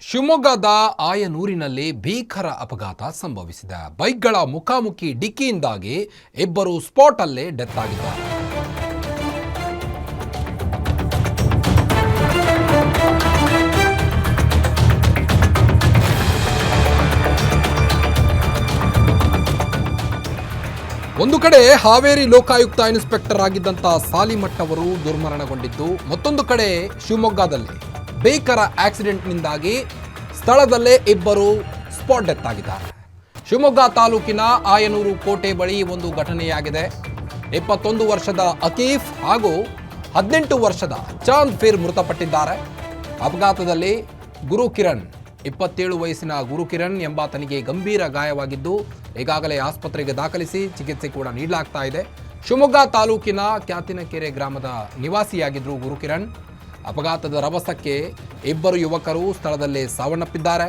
ಶಿವಮೊಗ್ಗದ ಆಯನೂರಿನಲ್ಲಿ ಭೀಕರ ಅಪಘಾತ ಸಂಭವಿಸಿದೆ. ಬೈಕ್ಗಳ ಮುಖಾಮುಖಿ ಡಿಕ್ಕಿಯಿಂದಾಗಿ ಇಬ್ಬರು ಸ್ಪಾಟ್ ಅಲ್ಲೇ ಡೆತ್ ಆಗಿದ್ದಾರೆ. ಒಂದು ಕಡೆ ಹಾವೇರಿ ಲೋಕಾಯುಕ್ತ ಇನ್ಸ್ಪೆಕ್ಟರ್ ಆಗಿದ್ದಂಥ ಸಾಲಿಮಠ್ ಅವರು ದುರ್ಮರಣಗೊಂಡಿದ್ದು, ಮತ್ತೊಂದು ಕಡೆ ಶಿವಮೊಗ್ಗದಲ್ಲಿ ಭೀಕರ ಆಕ್ಸಿಡೆಂಟ್ನಿಂದಾಗಿ ಸ್ಥಳದಲ್ಲೇ ಇಬ್ಬರು ಸ್ಪಾಟ್ ಡೆತ್ ಆಗಿದ್ದಾರೆ. ಶಿವಮೊಗ್ಗ ತಾಲೂಕಿನ ಆಯನೂರು ಕೋಟೆ ಬಳಿ ಒಂದು ಘಟನೆಯಾಗಿದೆ. 21 ವರ್ಷದ ಅಕೀಫ್ ಹಾಗೂ 18 ವರ್ಷದ ಚಾಂದ್ ಫೀರ್ ಮೃತಪಟ್ಟಿದ್ದಾರೆ. ಅಪಘಾತದಲ್ಲಿ ಗುರುಕಿರಣ್ 27 ವಯಸ್ಸಿನ ಗುರುಕಿರಣ್ ಎಂಬಾತನಿಗೆ ಗಂಭೀರ ಗಾಯವಾಗಿದ್ದು ಈಗಾಗಲೇ ಆಸ್ಪತ್ರೆಗೆ ದಾಖಲಿಸಿ ಚಿಕಿತ್ಸೆ ಕೂಡ ನೀಡಲಾಗ್ತಾ ಇದೆ. ಶಿವಮೊಗ್ಗ ತಾಲೂಕಿನ ಕ್ಯಾತಿನಕೆರೆ ಗ್ರಾಮದ ನಿವಾಸಿಯಾಗಿದ್ದರು ಗುರುಕಿರಣ್. ಅಪಘಾತದ ರಭಸಕ್ಕೆ ಇಬ್ಬರು ಯುವಕರು ಸ್ಥಳದಲ್ಲೇ ಸಾವನ್ನಪ್ಪಿದ್ದಾರೆ.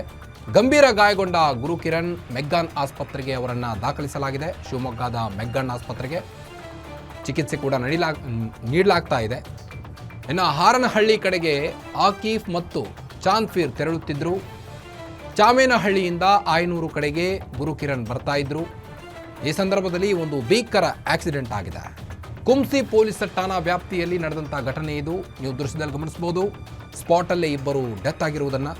ಗಂಭೀರ ಗಾಯಗೊಂಡ ಗುರುಕಿರಣ್ ಮೆಗ್ಗಾನ್ ಆಸ್ಪತ್ರೆಗೆ ಅವರನ್ನು ದಾಖಲಿಸಲಾಗಿದೆ. ಶಿವಮೊಗ್ಗದ ಮೆಗ್ಗಾನ್ ಆಸ್ಪತ್ರೆಗೆ ಚಿಕಿತ್ಸೆ ಕೂಡ ನೀಡಲಾಗ್ತಾ ಇದೆ. ಇನ್ನು ಹಾರನಹಳ್ಳಿ ಕಡೆಗೆ ಆಕೀಫ್ ಮತ್ತು ಚಾಂದ್ ಫೀರ್ ತೆರಳುತ್ತಿದ್ದರು. ಚಾಮೇನಹಳ್ಳಿಯಿಂದ ಆಯನೂರು ಕಡೆಗೆ ಗುರುಕಿರಣ್ ಬರ್ತಾ ಇದ್ರು. ಈ ಸಂದರ್ಭದಲ್ಲಿ ಒಂದು ಭೀಕರ ಆಕ್ಸಿಡೆಂಟ್ ಆಗಿದೆ. ಕುಂಸಿ ಪೊಲೀಸ್ ಠಾಣಾ ವ್ಯಾಪ್ತಿಯಲ್ಲಿ ನಡೆದಂಥ ಘಟನೆ ಇದು. ನೀವು ದೃಶ್ಯದಲ್ಲಿ ಗಮನಿಸಬಹುದು. ಸ್ಪಾಟಲ್ಲೇ ಇಬ್ಬರು ಡೆತ್ ಆಗಿರುವುದನ್ನು.